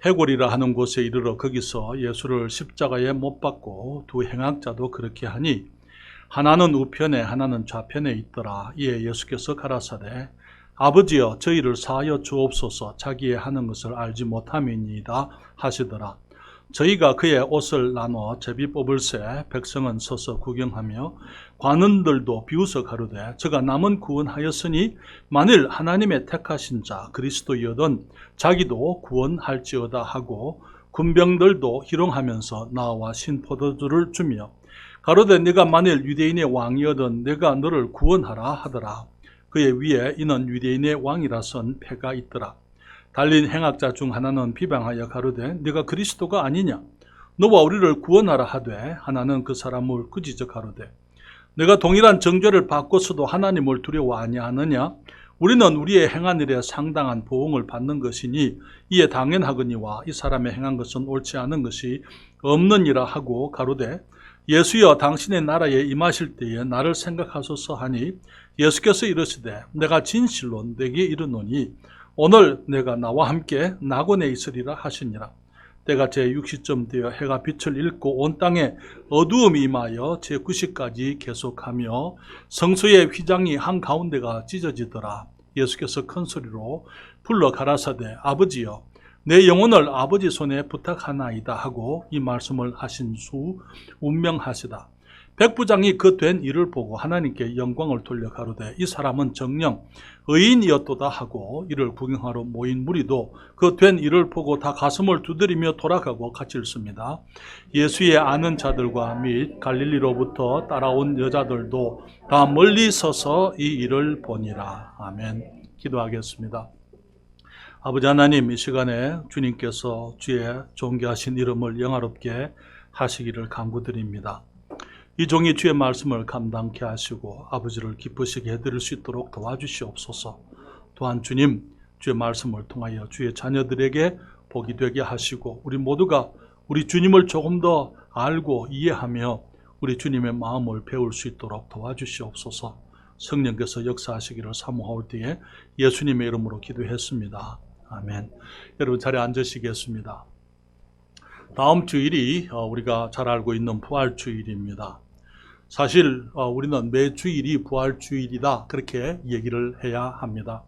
해골이라 하는 곳에 이르러 거기서 예수를 십자가에 못 박고 두 행악자도 그렇게 하니 하나는 우편에 하나는 좌편에 있더라. 이에 예수께서 가라사대 아버지여 저희를 사하여 주옵소서 자기의 하는 것을 알지 못함이니이다 하시더라. 저희가 그의 옷을 나눠 제비 뽑을새 백성은 서서 구경하며 관원들도 비웃어 가로되 저가 남은 구원하였으니 만일 하나님의 택하신 자 그리스도이거든 자기도 구원할지어다 하고 군병들도 희롱하면서 나와 신포도주를 주며 가로되 네가 만일 유대인의 왕이거든 내가 너를 구원하라 하더라. 그의 위에 이는 유대인의 왕이라선 패가 있더라. 달린 행악자 중 하나는 비방하여 가로되 네가 그리스도가 아니냐 너와 우리를 구원하라 하되 하나는 그 사람을 꾸짖어 가로되 내가 동일한 정죄를 받고서도 하나님을 두려워 아니하느냐 우리는 우리의 행한 일에 상당한 보응을 받는 것이니 이에 당연하거니와 이 사람의 행한 것은 옳지 않은 것이 없느니라 하고 가로되 예수여 당신의 나라에 임하실 때에 나를 생각하소서 하니 예수께서 이르시되 내가 진실로 내게 이르노니 오늘 내가 나와 함께 낙원에 있으리라 하시니라. 때가 제60쯤 되어 해가 빛을 잃고 온 땅에 어두움이 임하여 제90까지 계속하며 성소의 휘장이 한가운데가 찢어지더라. 예수께서 큰 소리로 불러 가라사대 아버지여 내 영혼을 아버지 손에 부탁하나이다 하고 이 말씀을 하신 수 운명하시다. 백부장이 그 된 일을 보고 하나님께 영광을 돌려 가로되 이 사람은 정녕 의인이었도다 하고 이를 구경하러 모인 무리도 그 된 일을 보고 다 가슴을 두드리며 돌아가고 같이 읽습니다. 예수의 아는 자들과 및 갈릴리로부터 따라온 여자들도 다 멀리 서서 이 일을 보니라. 아멘. 기도하겠습니다. 아버지 하나님, 이 시간에 주님께서 주의 존귀하신 이름을 영화롭게 하시기를 간구드립니다. 이 종이 주의 말씀을 감당케 하시고 아버지를 기쁘시게 해드릴 수 있도록 도와주시옵소서. 또한 주님, 주의 말씀을 통하여 주의 자녀들에게 복이 되게 하시고 우리 모두가 우리 주님을 조금 더 알고 이해하며 우리 주님의 마음을 배울 수 있도록 도와주시옵소서. 성령께서 역사하시기를 사모하올 때에 예수님의 이름으로 기도했습니다. 아멘. 여러분 자리에 앉으시겠습니다. 다음 주일이 우리가 잘 알고 있는 부활주일입니다. 사실 우리는 매 주일이 부활주일이다 그렇게 얘기를 해야 합니다.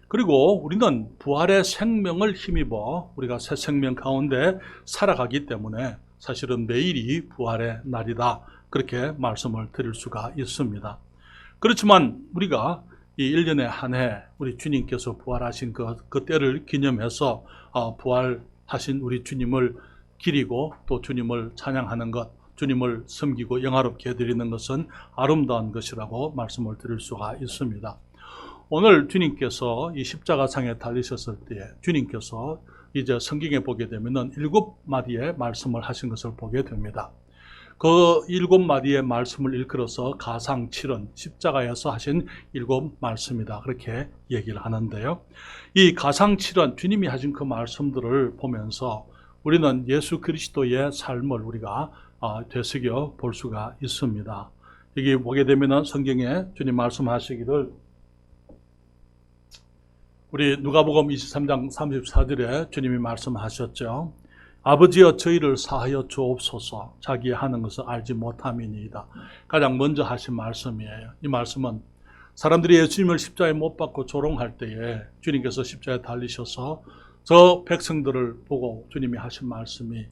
그리고 우리는 부활의 생명을 힘입어 우리가 새 생명 가운데 살아가기 때문에 사실은 매일이 부활의 날이다 그렇게 말씀을 드릴 수가 있습니다. 그렇지만 우리가 이 1년의 한 해 우리 주님께서 부활하신 그 때를 기념해서 부활하신 우리 주님을 기리고 또 주님을 찬양하는 것, 주님을 섬기고 영화롭게 해드리는 것은 아름다운 것이라고 말씀을 드릴 수가 있습니다. 오늘 주님께서 이 십자가상에 달리셨을 때 주님께서 이제 성경에 보게 되면은 7마디의 말씀을 하신 것을 보게 됩니다. 그 7마디의 말씀을 일컬어서 가상칠언, 십자가에서 하신 7말씀이다 그렇게 얘기를 하는데요. 이 가상칠언, 주님이 하신 그 말씀들을 보면서 우리는 예수 그리스도의 삶을 우리가 되새겨 볼 수가 있습니다. 여기 보게 되면 성경에 주님 말씀하시기를 우리 누가복음 23장 34절에 주님이 말씀하셨죠. 아버지여 저희를 사하여 주옵소서 자기의 하는 것을 알지 못함이니이다. 가장 먼저 하신 말씀이에요. 이 말씀은 사람들이 예수님을 십자가에 못 박고 조롱할 때에 주님께서 십자가에 달리셔서 저 백성들을 보고 주님이 하신 말씀이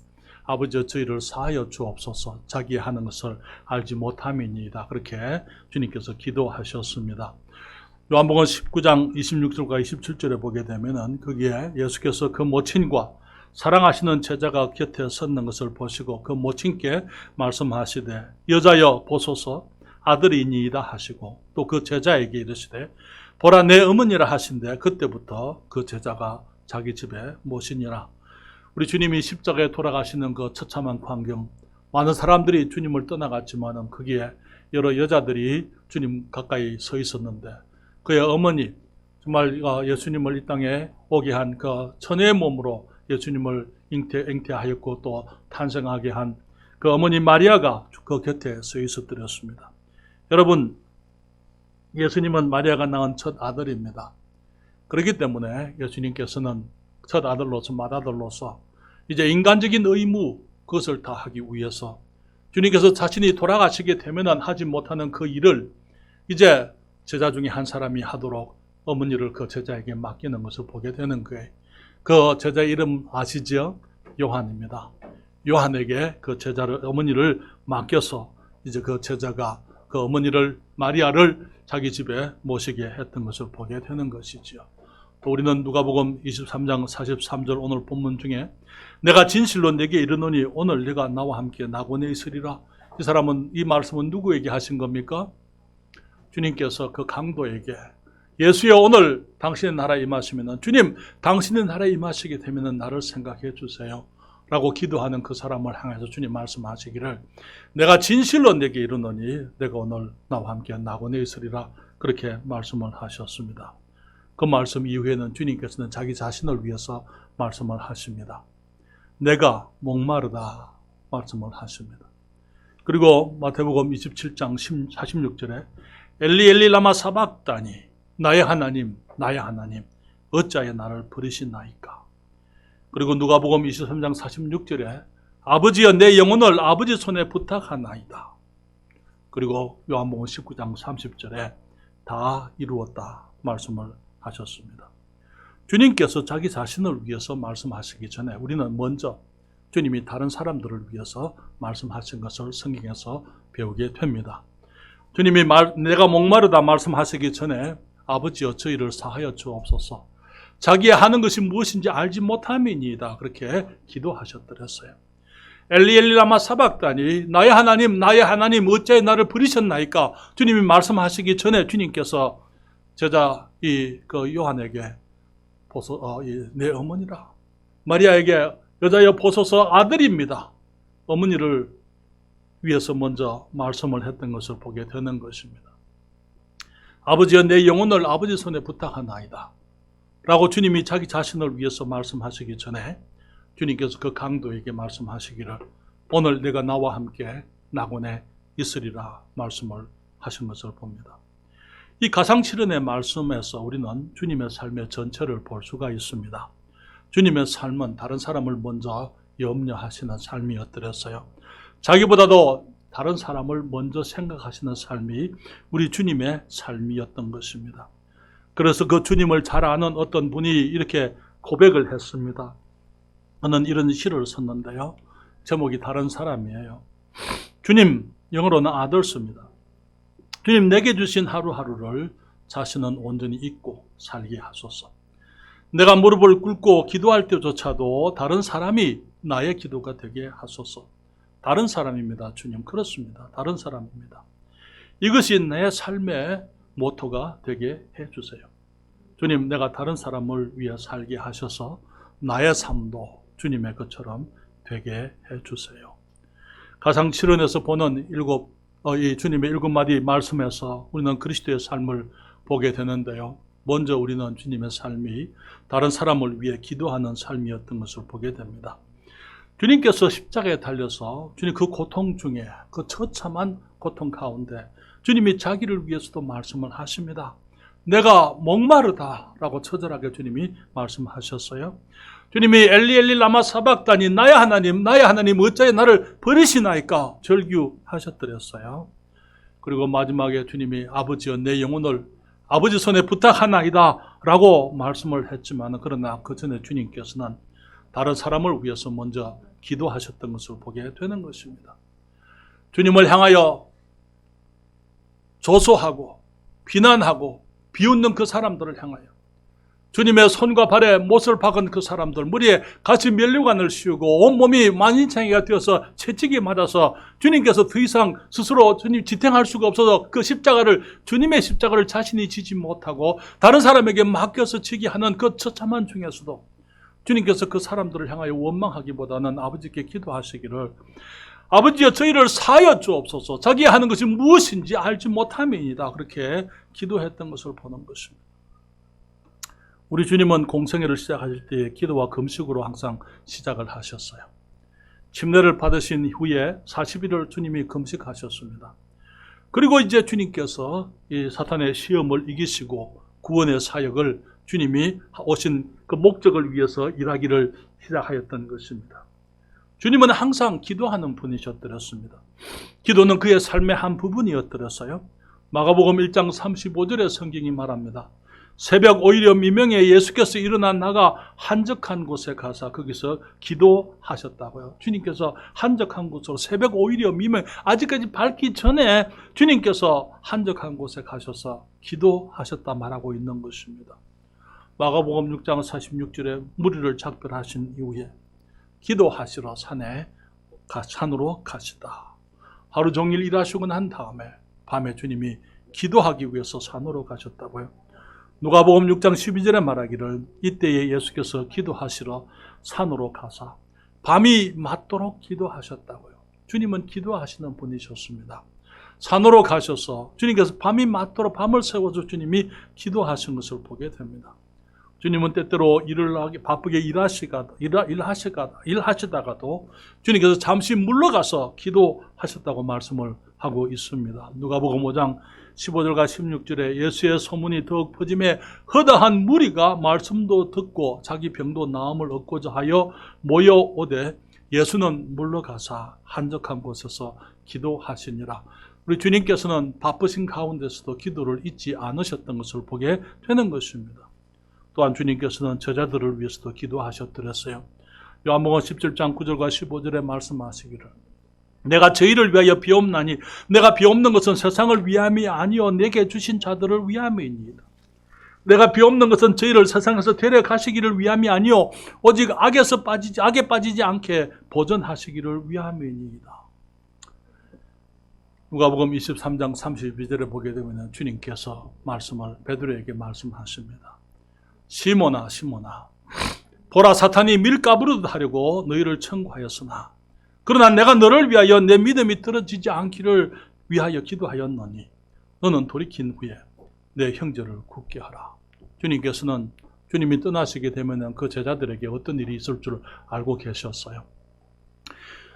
아버지여 저희를 사하여 주옵소서 자기의 하는 것을 알지 못함이니이다. 그렇게 주님께서 기도하셨습니다. 요한복음 19장 26절과 27절에 보게 되면 거기에 예수께서 그 모친과 사랑하시는 제자가 곁에 섰는 것을 보시고 그 모친께 말씀하시되 여자여 보소서 아들이니이다 하시고 또 그 제자에게 이르시되 보라 내 어머니라 하신데 그때부터 그 제자가 자기 집에 모시니라. 우리 주님이 십자가에 돌아가시는 그 처참한 광경, 많은 사람들이 주님을 떠나갔지만 거기에 여러 여자들이 주님 가까이 서 있었는데 그의 어머니, 정말 예수님을 이 땅에 오게 한 그 처녀의 몸으로 예수님을 잉태하였고 또 탄생하게 한 그 어머니 마리아가 그 곁에 서 있었더랬습니다. 여러분, 예수님은 마리아가 낳은 첫 아들입니다. 그렇기 때문에 예수님께서는 첫 아들로서 맏아들로서 이제 인간적인 의무 그것을 다 하기 위해서 주님께서 자신이 돌아가시게 되면은 하지 못하는 그 일을 이제 제자 중에 한 사람이 하도록 어머니를 그 제자에게 맡기는 것을 보게 되는 거예요. 그 제자 이름 아시죠? 요한입니다. 요한에게 그 제자를 어머니를 맡겨서 이제 그 제자가 그 어머니를 마리아를 자기 집에 모시게 했던 것을 보게 되는 것이지요. 또 우리는 누가복음 23장 43절 오늘 본문 중에 내가 진실로 내게 이르노니 오늘 네가 나와 함께 낙원에 있으리라. 이 사람은 이 말씀은 누구에게 하신 겁니까? 주님께서 그 강도에게 예수여 오늘 당신의 나라에 임하시면 주님 당신의 나라에 임하시게 되면 나를 생각해 주세요 라고 기도하는 그 사람을 향해서 주님 말씀하시기를 내가 진실로 내게 이르노니 내가 오늘 나와 함께 낙원에 있으리라 그렇게 말씀을 하셨습니다. 그 말씀 이후에는 주님께서는 자기 자신을 위해서 말씀을 하십니다. 내가 목마르다 말씀을 하십니다. 그리고 마태복음 27장 46절에 엘리 엘리 라마 사박다니 나의 하나님 어찌하여 나를 버리시나이까. 그리고 누가복음 23장 46절에 아버지여 내 영혼을 아버지 손에 부탁하나이다. 그리고 요한복음 19장 30절에 다 이루었다 말씀을 하셨습니다. 주님께서 자기 자신을 위해서 말씀하시기 전에 우리는 먼저 주님이 다른 사람들을 위해서 말씀하신 것을 성경에서 배우게 됩니다. 주님이 내가 목마르다 말씀하시기 전에 아버지여 저희를 사하여 주옵소서. 자기의 하는 것이 무엇인지 알지 못함이니이다. 그렇게 기도하셨더랬어요. 엘리 엘리 라마 사박다니 나의 하나님 어찌하여 나를 버리셨나이까. 주님이 말씀하시기 전에 주님께서 제자 그 요한에게 내 어머니라 마리아에게 여자여 보소서 아들입니다. 어머니를 위해서 먼저 말씀을 했던 것을 보게 되는 것입니다. 아버지여 내 영혼을 아버지 손에 부탁하나이다 라고 주님이 자기 자신을 위해서 말씀하시기 전에 주님께서 그 강도에게 말씀하시기를 오늘 내가 나와 함께 낙원에 있으리라 말씀을 하신 것을 봅니다. 이 가상칠언의 말씀에서 우리는 주님의 삶의 전체를 볼 수가 있습니다. 주님의 삶은 다른 사람을 먼저 염려하시는 삶이었더랬어요. 자기보다도 다른 사람을 먼저 생각하시는 삶이 우리 주님의 삶이었던 것입니다. 그래서 그 주님을 잘 아는 어떤 분이 이렇게 고백을 했습니다. 저는 이런 시를 썼는데요. 제목이 다른 사람이에요. 주님, 영어로는 others입니다. 주님 내게 주신 하루하루를 자신은 온전히 잊고 살게 하소서. 내가 무릎을 꿇고 기도할 때조차도 다른 사람이 나의 기도가 되게 하소서. 다른 사람입니다. 주님 그렇습니다. 다른 사람입니다. 이것이 내 삶의 모토가 되게 해주세요. 주님 내가 다른 사람을 위해 살게 하셔서 나의 삶도 주님의 것처럼 되게 해주세요. 가상칠언에서 보는 이 주님의 7마디 말씀에서 우리는 그리스도의 삶을 보게 되는데요. 먼저 우리는 주님의 삶이 다른 사람을 위해 기도하는 삶이었던 것을 보게 됩니다. 주님께서 십자가에 달려서 주님 그 고통 중에 그 처참한 고통 가운데 주님이 자기를 위해서도 말씀을 하십니다. 내가 목마르다라고 처절하게 주님이 말씀하셨어요. 주님이 엘리 엘리 라마 사박다니 나의 하나님 어찌하여 나를 버리시나이까 절규하셨더랬어요. 그리고 마지막에 주님이 아버지여 내 영혼을 아버지 손에 부탁하나이다 라고 말씀을 했지만 그러나 그 전에 주님께서는 다른 사람을 위해서 먼저 기도하셨던 것을 보게 되는 것입니다. 주님을 향하여 조소하고 비난하고 비웃는 그 사람들을 향하여 주님의 손과 발에 못을 박은 그 사람들, 머리에 같이 면류관을 씌우고 온몸이 만신창이가 되어서 채찍이 맞아서 주님께서 더 이상 스스로 주님 지탱할 수가 없어서 그 주님의 십자가를 자신이 지지 못하고 다른 사람에게 맡겨서 지게 하는 그 처참한 중에서도 주님께서 그 사람들을 향하여 원망하기보다는 아버지께 기도하시기를 아버지여 저희를 사하여 주옵소서. 자기 하는 것이 무엇인지 알지 못함이니이다. 그렇게 기도했던 것을 보는 것입니다. 우리 주님은 공생애를 시작하실 때 기도와 금식으로 항상 시작을 하셨어요. 침례를 받으신 후에 40일을 주님이 금식하셨습니다. 그리고 이제 주님께서 이 사탄의 시험을 이기시고 구원의 사역을 주님이 오신 그 목적을 위해서 일하기를 시작하였던 것입니다. 주님은 항상 기도하는 분이셨더랬습니다. 기도는 그의 삶의 한 부분이었더랬어요. 마가복음 1장 35절에 성경이 말합니다. 새벽 오히려 미명에 예수께서 일어나 나가 한적한 곳에 가서 거기서 기도하셨다고요. 주님께서 한적한 곳으로 새벽 오히려 미명, 아직까지 밝기 전에 주님께서 한적한 곳에 가셔서 기도하셨다 말하고 있는 것입니다. 마가복음 6장 46절에 무리를 작별하신 이후에 기도하시러 산으로 가시다. 하루 종일 일하시고 난 다음에 밤에 주님이 기도하기 위해서 산으로 가셨다고요. 누가복음 6장 12절에 말하기를 이때에 예수께서 기도하시러 산으로 가사 밤이 맞도록 기도하셨다고요. 주님은 기도하시는 분이셨습니다. 산으로 가셔서 주님께서 밤이 맞도록 밤을 새워서 주님이 기도하신 것을 보게 됩니다. 주님은 때때로 바쁘게 일하시다가도 주님께서 잠시 물러가서 기도하셨다고 말씀을 하고 있습니다. 누가복음 5장 15절과 16절에 예수의 소문이 더욱 퍼짐에 허다한 무리가 말씀도 듣고 자기 병도 나음을 얻고자 하여 모여오되 예수는 물러가사 한적한 곳에서 기도하시니라. 우리 주님께서는 바쁘신 가운데서도 기도를 잊지 않으셨던 것을 보게 되는 것입니다. 또한 주님께서는 제자들을 위해서도 기도하셨더랬어요. 요한복음 17장 9절과 15절에 말씀하시기를 내가 저희를 위하여 비옵나니 내가 비옵는 것은 세상을 위함이 아니요 내게 주신 자들을 위함이니이다. 내가 비옵는 것은 저희를 세상에서 데려가시기를 위함이 아니요 오직 악에 빠지지 않게 보전하시기를 위함이니이다. 누가복음 23장 32절에 보게 되면 주님께서 말씀을 베드로에게 말씀하십니다. 시몬아 시몬아 보라 사탄이 밀가부르듯 하려고 너희를 청구하였으나 그러나 내가 너를 위하여 내 믿음이 떨어지지 않기를 위하여 기도하였노니 너는 돌이킨 후에 내 형제를 굳게 하라. 주님께서는 주님이 떠나시게 되면 그 제자들에게 어떤 일이 있을 줄 알고 계셨어요.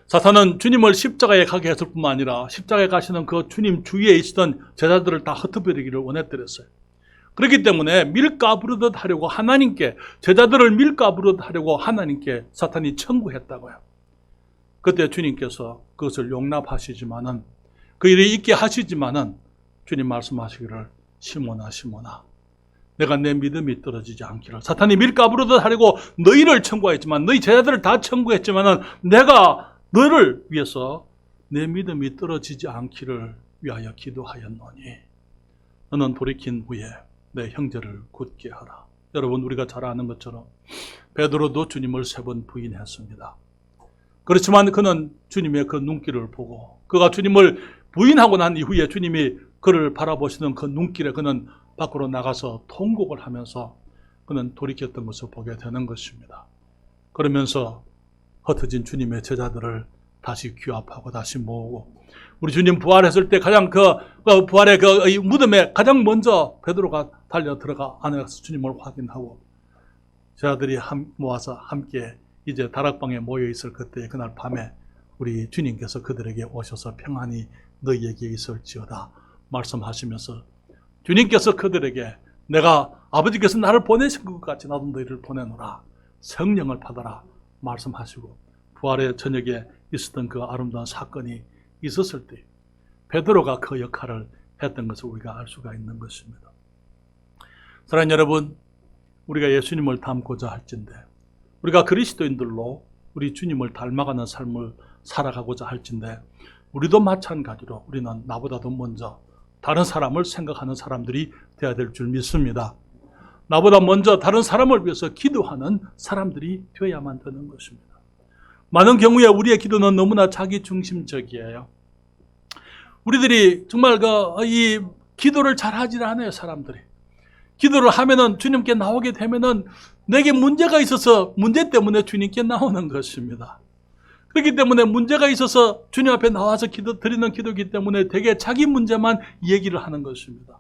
사탄은 주님을 십자가에 가게 했을 뿐만 아니라 십자가에 가시는 그 주님 주위에 있었던 제자들을 다 흩어버리기를 원했더랬어요. 그렇기 때문에 밀가부르듯 하려고 제자들을 밀가부르듯 하려고 하나님께 사탄이 청구했다고요. 그때 주님께서 그것을 용납하시지만은 그 일이 있게 하시지만은 주님 말씀하시기를 시몬아 시몬아 내가 내 믿음이 떨어지지 않기를 사탄이 밀가부르듯 하려고 너희를 청구했지만 너희 제자들을 다 청구했지만은 내가 너를 위해서 내 믿음이 떨어지지 않기를 위하여 기도하였노니 너는 돌이킨 후에 내 형제를 굳게 하라. 여러분 우리가 잘 아는 것처럼 베드로도 주님을 3번 부인했습니다. 그렇지만 그는 주님의 그 눈길을 보고 그가 주님을 부인하고 난 이후에 주님이 그를 바라보시는 그 눈길에 그는 밖으로 나가서 통곡을 하면서 그는 돌이켰던 것을 보게 되는 것입니다. 그러면서 흩어진 주님의 제자들을 다시 규합하고 다시 모으고 우리 주님 부활했을 때 가장 부활의 무덤에 가장 먼저 베드로가 달려 들어가 안에 가서 주님을 확인하고 제자들이 모아서 함께 이제 다락방에 모여 있을 그때 그날 밤에 우리 주님께서 그들에게 오셔서 평안히 너희에게 있을지어다 말씀하시면서 주님께서 그들에게 내가 아버지께서 나를 보내신 것 같이 나도 너희를 보내노라 성령을 받아라 말씀하시고 부활의 저녁에 있었던 그 아름다운 사건이 있었을 때 베드로가 그 역할을 했던 것을 우리가 알 수가 있는 것입니다. 사랑하는 여러분, 우리가 예수님을 닮고자 할진대 우리가 그리스도인들로 우리 주님을 닮아가는 삶을 살아가고자 할진대 우리도 마찬가지로 우리는 나보다도 먼저 다른 사람을 생각하는 사람들이 되어야 될 줄 믿습니다. 나보다 먼저 다른 사람을 위해서 기도하는 사람들이 되어야만 되는 것입니다. 많은 경우에 우리의 기도는 너무나 자기중심적이에요. 우리들이 정말 이 기도를 잘하지 않아요, 사람들이. 기도를 하면은 주님께 나오게 되면은 내게 문제가 있어서 문제 때문에 주님께 나오는 것입니다. 그렇기 때문에 문제가 있어서 주님 앞에 나와서 드리는 기도이기 때문에 되게 자기 문제만 얘기를 하는 것입니다.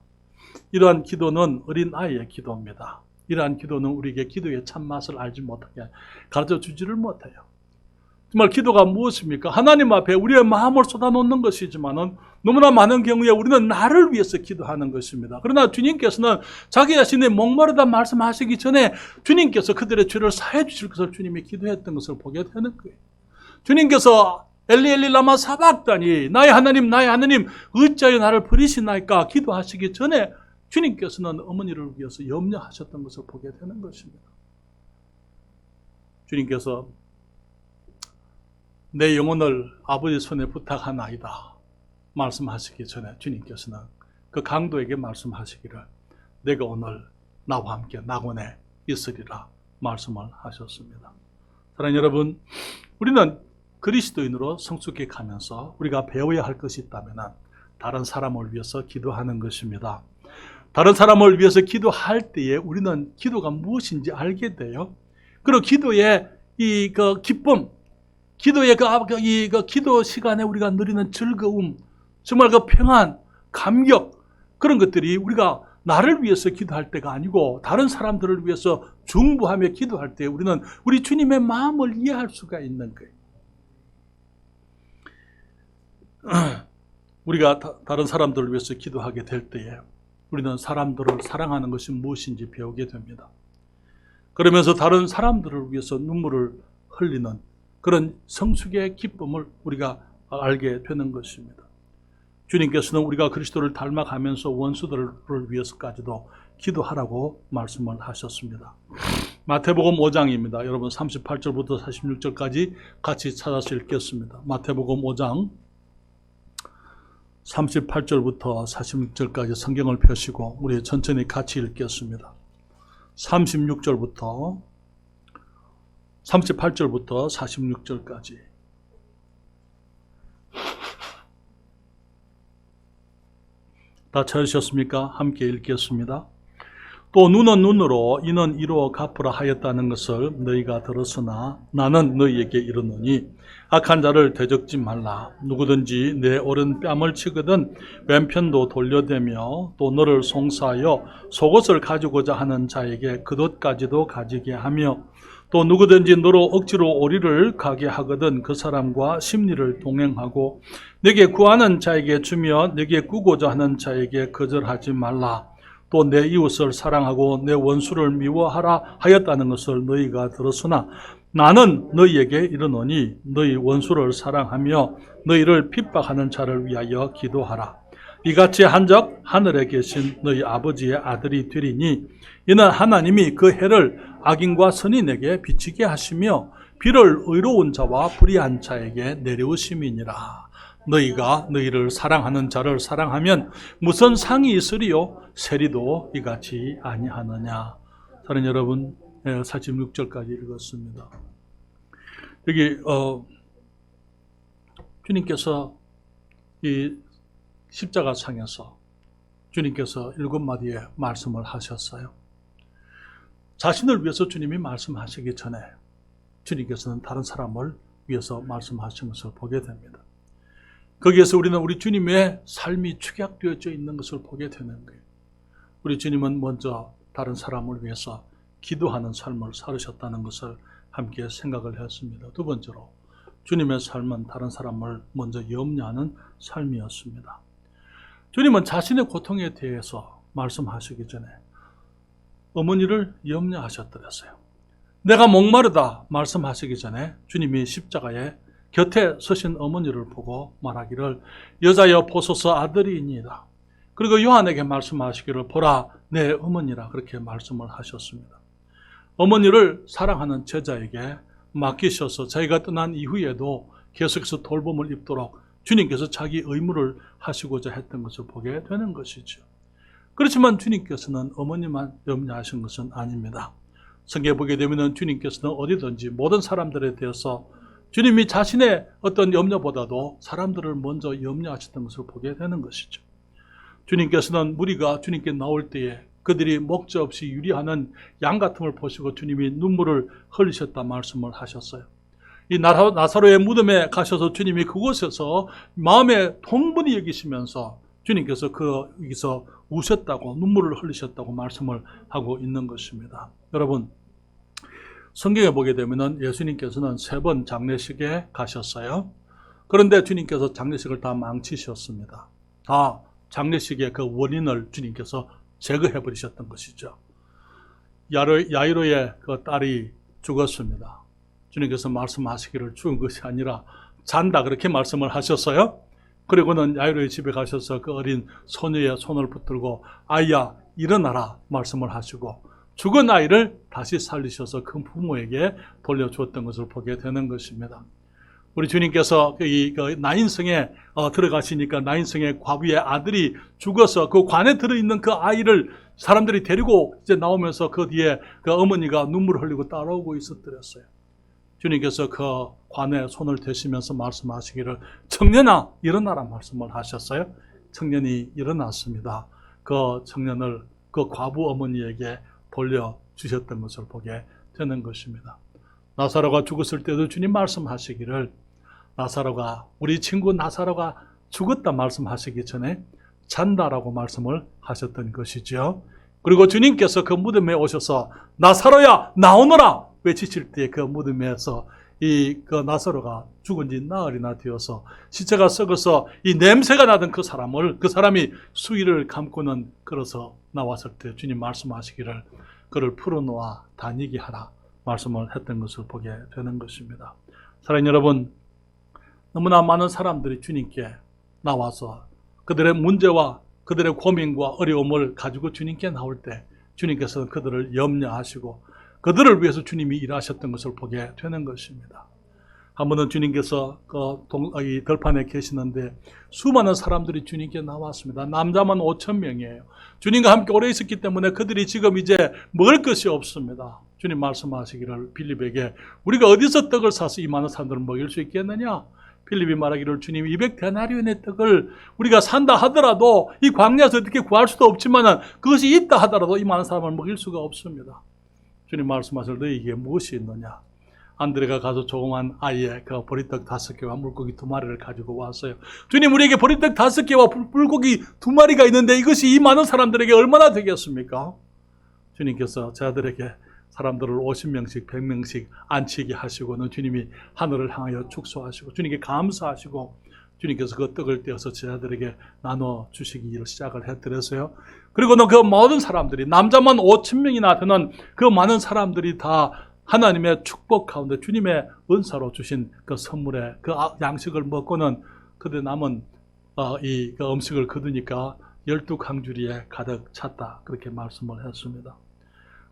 이러한 기도는 어린아이의 기도입니다. 이러한 기도는 우리에게 기도의 참맛을 알지 못하게 가르쳐 주지를 못해요. 정말 기도가 무엇입니까? 하나님 앞에 우리의 마음을 쏟아놓는 것이지만은 너무나 많은 경우에 우리는 나를 위해서 기도하는 것입니다. 그러나 주님께서는 자기 자신의 목마르다 말씀하시기 전에 주님께서 그들의 죄를 사해 주실 것을 주님이 기도했던 것을 보게 되는 거예요. 주님께서 엘리 엘리 라마 사박다니 나의 하나님 어찌하여 나를 버리시나이까 기도하시기 전에 주님께서는 어머니를 위해서 염려하셨던 것을 보게 되는 것입니다. 주님께서 내 영혼을 아버지 손에 부탁하나이다 말씀하시기 전에 주님께서는 그 강도에게 말씀하시기를 내가 오늘 나와 함께 낙원에 있으리라 말씀을 하셨습니다. 사랑하는 여러분, 우리는 그리스도인으로 성숙해 가면서 우리가 배워야 할 것이 있다면 다른 사람을 위해서 기도하는 것입니다. 다른 사람을 위해서 기도할 때에 우리는 기도가 무엇인지 알게 돼요. 그리고 기도의 그 기쁨, 기도의 기도 시간에 우리가 누리는 즐거움, 정말 그 평안, 감격, 그런 것들이 우리가 나를 위해서 기도할 때가 아니고 다른 사람들을 위해서 중보하며 기도할 때 우리는 우리 주님의 마음을 이해할 수가 있는 거예요. 우리가 다른 사람들을 위해서 기도하게 될 때에 우리는 사람들을 사랑하는 것이 무엇인지 배우게 됩니다. 그러면서 다른 사람들을 위해서 눈물을 흘리는 그런 성숙의 기쁨을 우리가 알게 되는 것입니다. 주님께서는 우리가 그리스도를 닮아가면서 원수들을 위해서까지도 기도하라고 말씀을 하셨습니다. 마태복음 5장입니다. 여러분 38절부터 46절까지 같이 찾아서 읽겠습니다. 마태복음 5장 38절부터 46절까지 성경을 펴시고 우리 천천히 같이 읽겠습니다. 38절부터 46절까지. 다 찾으셨습니까? 함께 읽겠습니다. 또 눈은 눈으로 이는 이로 갚으라 하였다는 것을 너희가 들었으나 나는 너희에게 이르노니 악한 자를 대적지 말라. 누구든지 내 오른 뺨을 치거든 왼편도 돌려대며 또 너를 송사하여 속옷을 가지고자 하는 자에게 겉옷까지도 가지게 하며 또 누구든지 너로 억지로 오리를 가게 하거든 그 사람과 심리를 동행하고 내게 구하는 자에게 주며 내게 구고자 하는 자에게 거절하지 말라. 또 내 이웃을 사랑하고 내 원수를 미워하라 하였다는 것을 너희가 들었으나 나는 너희에게 이르노니 너희 원수를 사랑하며 너희를 핍박하는 자를 위하여 기도하라. 이같이 한적 하늘에 계신 너희 아버지의 아들이 되리니 이는 하나님이 그 해를 악인과 선인에게 비치게 하시며 비를 의로운 자와 불의한 자에게 내려오심이니라. 너희가 너희를 사랑하는 자를 사랑하면 무슨 상이 있으리요? 세리도 이같이 아니하느냐. 사랑하는 여러분, 46절까지 읽었습니다. 여기 주님께서 이 십자가상에서 주님께서 7마디의 말씀을 하셨어요. 자신을 위해서 주님이 말씀하시기 전에 주님께서는 다른 사람을 위해서 말씀하신 것을 보게 됩니다. 거기에서 우리는 우리 주님의 삶이 축약되어져 있는 것을 보게 되는 거예요. 우리 주님은 먼저 다른 사람을 위해서 기도하는 삶을 살으셨다는 것을 함께 생각을 했습니다. 두 번째로 주님의 삶은 다른 사람을 먼저 염려하는 삶이었습니다. 주님은 자신의 고통에 대해서 말씀하시기 전에 어머니를 염려하셨더랬어요. 내가 목마르다 말씀하시기 전에 주님이 십자가에 곁에 서신 어머니를 보고 말하기를 여자여 보소서 아들이니이다. 그리고 요한에게 말씀하시기를 보라 내 어머니라 그렇게 말씀을 하셨습니다. 어머니를 사랑하는 제자에게 맡기셔서 자기가 떠난 이후에도 계속해서 돌봄을 입도록 주님께서 자기 의무를 하시고자 했던 것을 보게 되는 것이죠. 그렇지만 주님께서는 어머니만 염려하신 것은 아닙니다. 성경에 보게 되면 주님께서는 어디든지 모든 사람들에 대해서 주님이 자신의 어떤 염려보다도 사람들을 먼저 염려하셨던 것을 보게 되는 것이죠. 주님께서는 무리가 주님께 나올 때에 그들이 목자 없이 유리하는 양 같음을 보시고 주님이 눈물을 흘리셨다 말씀을 하셨어요. 이 나사로의 무덤에 가셔서 주님이 그곳에서 마음에 통분히 여기시면서 주님께서 거기서 우셨다고 눈물을 흘리셨다고 말씀을 하고 있는 것입니다. 여러분, 성경에 보게 되면은 예수님께서는 3번 장례식에 가셨어요. 그런데 주님께서 장례식을 다 망치셨습니다. 다 장례식의 그 원인을 주님께서 제거해 버리셨던 것이죠. 야이로의 그 딸이 죽었습니다. 주님께서 말씀하시기를 죽은 것이 아니라 잔다 그렇게 말씀을 하셨어요. 그리고는 야이로의 집에 가셔서 그 어린 소녀의 손을 붙들고 아이야 일어나라 말씀을 하시고 죽은 아이를 다시 살리셔서 그 부모에게 돌려주었던 것을 보게 되는 것입니다. 우리 주님께서 그 나인성에 들어가시니까 나인성의 과부의 아들이 죽어서 그 관에 들어있는 그 아이를 사람들이 데리고 이제 나오면서 그 뒤에 그 어머니가 눈물을 흘리고 따라오고 있었더랬어요. 주님께서 그 관에 손을 대시면서 말씀하시기를 청년아 일어나라 말씀을 하셨어요. 청년이 일어났습니다. 그 청년을 그 과부 어머니에게 돌려주셨던 것을 보게 되는 것입니다. 나사로가 죽었을 때도 주님 말씀하시기를 나사로가 우리 친구 나사로가 죽었다 말씀하시기 전에 잔다라고 말씀을 하셨던 것이죠. 그리고 주님께서 그 무덤에 오셔서 나사로야 나오너라 외치실 때 그 무덤에서 그 나사로가 죽은 지 나흘이나 되어서 시체가 썩어서 이 냄새가 나던 그 사람이 수의를 감고는 걸어서 나왔을 때 주님 말씀하시기를 그를 풀어놓아 다니게 하라 말씀을 했던 것을 보게 되는 것입니다. 사랑하는 여러분, 너무나 많은 사람들이 주님께 나와서 그들의 문제와 그들의 고민과 어려움을 가지고 주님께 나올 때 주님께서는 그들을 염려하시고 그들을 위해서 주님이 일하셨던 것을 보게 되는 것입니다. 한 번은 주님께서 이 들판에 계시는데 수많은 사람들이 주님께 나왔습니다. 남자만 5,000명이에요. 주님과 함께 오래 있었기 때문에 그들이 지금 이제 먹을 것이 없습니다. 주님 말씀하시기를 빌립에게 우리가 어디서 떡을 사서 이 많은 사람들을 먹일 수 있겠느냐? 빌립이 말하기를 주님 200데나리온의 떡을 우리가 산다 하더라도 이 광야에서 어떻게 구할 수도 없지만 그것이 있다 하더라도 이 많은 사람을 먹일 수가 없습니다. 주님 말씀하실 너희에게 무엇이 있느냐? 안드레가 가서 조그만 아이의 그 보리떡 5개와 물고기 2마리를 가지고 왔어요. 주님 우리에게 보리떡 5개와 물고기 2마리가 있는데 이것이 이 많은 사람들에게 얼마나 되겠습니까? 주님께서 저들에게 사람들을 50명씩 100명씩 앉히게 하시고는 주님이 하늘을 향하여 축소하시고 주님께 감사하시고 주님께서 그 떡을 떼어서 제자들에게 나눠주시기를 시작을 했더랬어요. 그리고는 그 모든 사람들이 남자만 5,000명이나 되는 그 많은 사람들이 다 하나님의 축복 가운데 주님의 은사로 주신 그 선물에 그 양식을 먹고는 그들 남은 이 음식을 거두니까 12강주리에 가득 찼다 그렇게 말씀을 했습니다.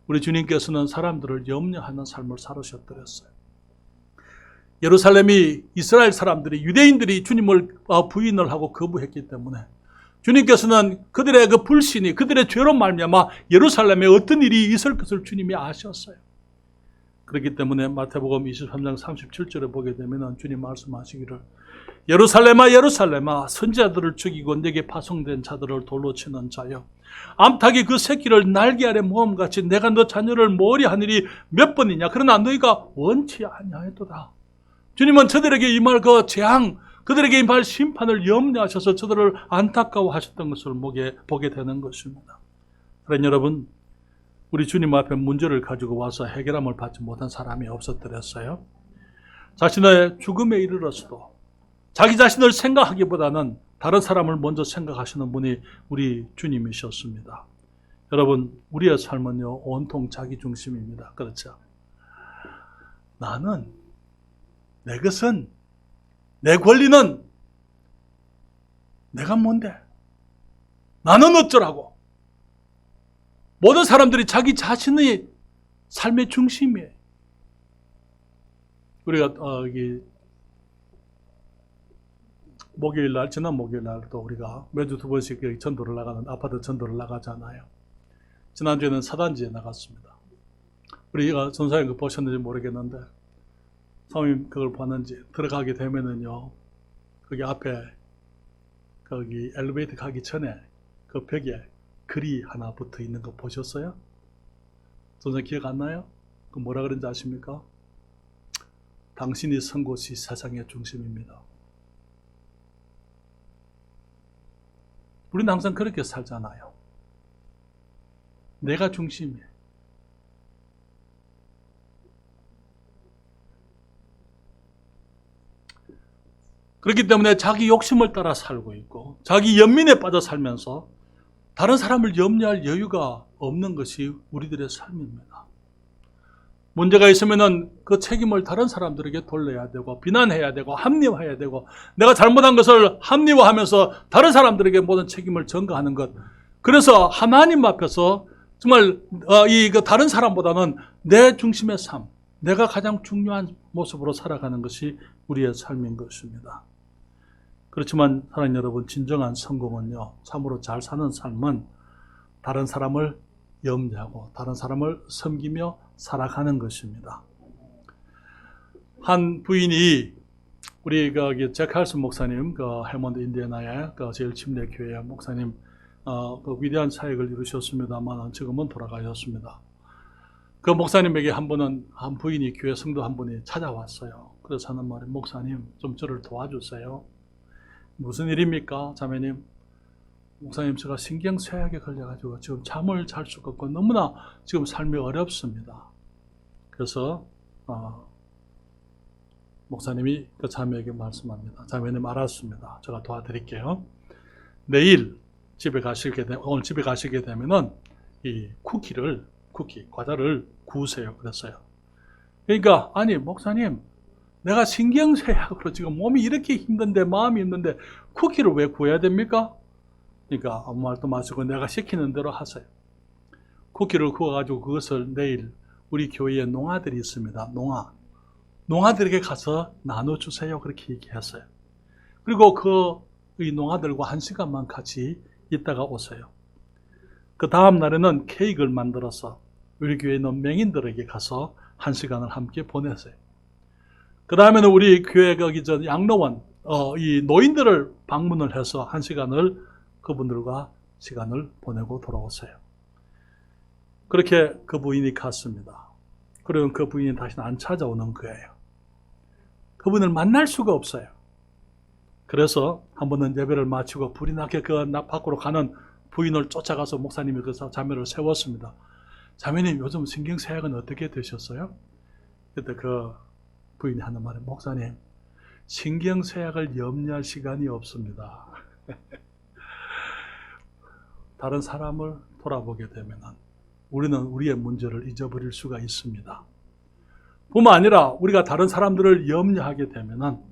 우리 주님께서는 사람들을 염려하는 삶을 살으셨더랬어요. 예루살렘이 이스라엘 사람들이 유대인들이 주님을 부인을 하고 거부했기 때문에 주님께서는 그들의 그 불신이 그들의 죄로 말미암아 예루살렘에 어떤 일이 있을 것을 주님이 아셨어요. 그렇기 때문에 마태복음 23장 37절에 보게 되면 주님 말씀하시기를 예루살렘아 예루살렘아 선지자들을 죽이고 내게 파송된 자들을 돌로 치는 자여 암탉이 그 새끼를 날개 아래 모험같이 내가 너 자녀를 머리 하늘이 몇 번이냐 그러나 너희가 원치 아니하였도다. 주님은 저들에게 임할 그 재앙 그들에게 임할 심판을 염려하셔서 저들을 안타까워하셨던 것을 보게 되는 것입니다. 그러나 여러분 우리 주님 앞에 문제를 가지고 와서 해결함을 받지 못한 사람이 없었더랬어요. 자신의 죽음에 이르러서도 자기 자신을 생각하기보다는 다른 사람을 먼저 생각하시는 분이 우리 주님이셨습니다. 여러분 우리의 삶은요 온통 자기 중심입니다. 그렇죠? 나는 내 것은 내 권리는 내가 뭔데? 나는 어쩌라고? 모든 사람들이 자기 자신의 삶의 중심이에요. 우리가 목요일날 지난 목요일날도 우리가 매주 2번씩 전도를 나가는 아파트 전도를 나가잖아요. 지난주에는 사단지에 나갔습니다. 우리가 전사님 그 보셨는지 모르겠는데 성님 그걸 봤는지 들어가게 되면은요 거기 앞에 거기 엘리베이터 가기 전에 그 벽에 글이 하나 붙어 있는 거 보셨어요? 선생님 기억 안 나요? 그 뭐라 그런지 아십니까? 당신이 선 곳이 세상의 중심입니다. 우리는 항상 그렇게 살잖아요. 내가 중심이에요. 그렇기 때문에 자기 욕심을 따라 살고 있고 자기 연민에 빠져 살면서 다른 사람을 염려할 여유가 없는 것이 우리들의 삶입니다. 문제가 있으면은 그 책임을 다른 사람들에게 돌려야 되고 비난해야 되고 합리화해야 되고 내가 잘못한 것을 합리화하면서 다른 사람들에게 모든 책임을 전가하는 것. 그래서 하나님 앞에서 정말 다른 사람보다는 내 중심의 삶, 내가 가장 중요한 모습으로 살아가는 것이 우리의 삶인 것입니다. 그렇지만 사랑하는 여러분, 진정한 성공은요, 참으로 잘 사는 삶은 다른 사람을 염려하고 다른 사람을 섬기며 살아가는 것입니다. 한 부인이 우리 잭 칼슨 목사님, 해먼드 인디애나의 제일 침례 교회 목사님, 위대한 사역을 이루셨습니다만 지금은 돌아가셨습니다. 그 목사님에게 한 부인이 교회 성도 한 분이 찾아왔어요. 그래서 하는 말이, 목사님 좀 저를 도와주세요. 무슨 일입니까, 자매님? 목사님, 제가 신경쇠약에 걸려가지고 지금 잠을 잘 수가 없고 너무나 지금 삶이 어렵습니다. 그래서 목사님이 그 자매에게 말씀합니다. 자매님, 알았습니다. 제가 도와드릴게요. 내일 오늘 집에 가시게 되면은 이 과자를 구우세요. 그랬어요. 그러니까, 아니 목사님, 내가 신경쇠약으로 지금 몸이 이렇게 힘든데, 마음이 힘든데 쿠키를 왜 구워야 됩니까? 그러니까 아무 말도 마시고 내가 시키는 대로 하세요. 쿠키를 구워가지고 그것을 내일 우리 교회에 농아들이 있습니다. 농아들에게 가서 나눠주세요. 그렇게 얘기했어요. 그리고 이 농아들과 1시간만 같이 있다가 오세요. 그 다음 날에는 케이크를 만들어서 우리 교회 있는 맹인들에게 가서 1시간을 함께 보내세요. 그 다음에는 우리 교회 양로원, 이 노인들을 방문을 해서 1시간을 그분들과 시간을 보내고 돌아오세요. 그렇게 그 부인이 갔습니다. 그러면 그 부인이 다시는 안 찾아오는 거예요. 그분을 만날 수가 없어요. 그래서 한 번은 예배를 마치고 불이 나게 밖으로 가는 부인을 쫓아가서 목사님이 그 자매를 세웠습니다. 자매님, 요즘 신경쇠약은 어떻게 되셨어요? 그때 그 부인이 하는 말이, 목사님, 신경쇠약을 염려할 시간이 없습니다. 다른 사람을 돌아보게 되면 우리는 우리의 문제를 잊어버릴 수가 있습니다. 뿐만 아니라 우리가 다른 사람들을 염려하게 되면,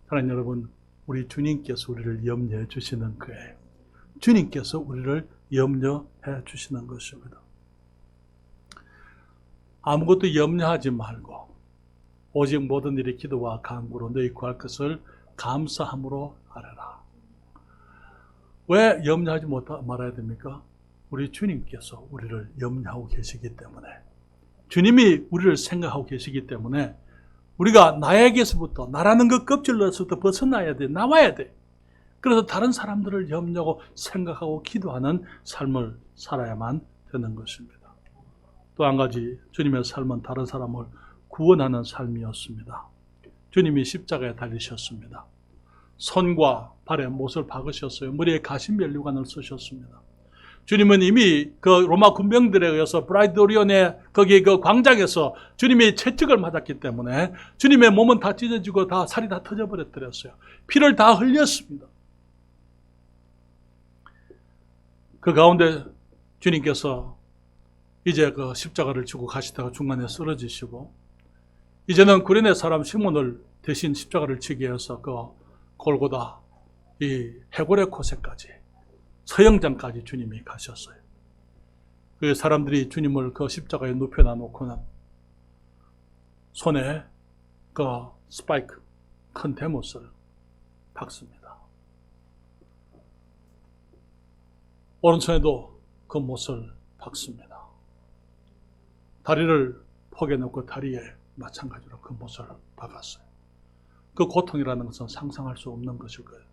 사랑하는 여러분, 우리 주님께서 우리를 염려해 주시는 거예요. 주님께서 우리를 염려해 주시는 것입니다. 아무것도 염려하지 말고 오직 모든 일이 기도와 간구로 너희 구할 것을 감사함으로 하라. 왜 염려하지 말아야 됩니까? 우리 주님께서 우리를 염려하고 계시기 때문에, 주님이 우리를 생각하고 계시기 때문에 우리가 나에게서부터, 나라는 그 껍질로서부터 벗어나야 돼. 나와야 돼. 그래서 다른 사람들을 염려하고 생각하고 기도하는 삶을 살아야만 되는 것입니다. 또 한 가지, 주님의 삶은 다른 사람을 구원하는 삶이었습니다. 주님이 십자가에 달리셨습니다. 손과 발에 못을 박으셨어요. 머리에 가시 면류관을 쓰셨습니다. 주님은 이미 그 로마 군병들에 의해서 브라이도리온의 거기 그 광장에서 주님이 채찍을 맞았기 때문에 주님의 몸은 다 찢어지고 다 살이 다 터져버렸더랬어요. 피를 다 흘렸습니다. 그 가운데 주님께서 이제 그 십자가를 지고 가시다가 중간에 쓰러지시고, 이제는 구레네 사람 시몬을 대신 십자가를 지게 해서 그 골고다 이 해골의 코새까지, 서영장까지 주님이 가셨어요. 그 사람들이 주님을 그 십자가에 눕혀놔 놓고는 손에 그 스파이크, 큰 대못을 박습니다. 오른손에도 그 못을 박습니다. 다리를 포개놓고 다리에 마찬가지로 그 못을 박았어요. 그 고통이라는 것은 상상할 수 없는 것일 거예요.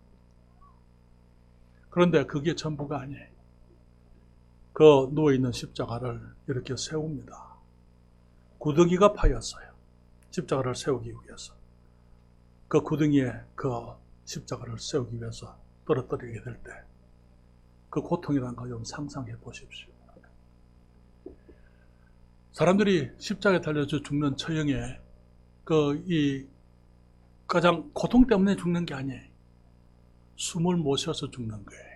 그런데 그게 전부가 아니에요. 그 누워있는 십자가를 이렇게 세웁니다. 구덩이가 파였어요. 십자가를 세우기 위해서. 그 구덩이에 그 십자가를 세우기 위해서 떨어뜨리게 될 때 그 고통이라는 걸 좀 상상해 보십시오. 사람들이 십자가에 달려져 죽는 처형에 이 가장 고통 때문에 죽는 게 아니에요. 숨을 못 쉬어서 죽는 거예요.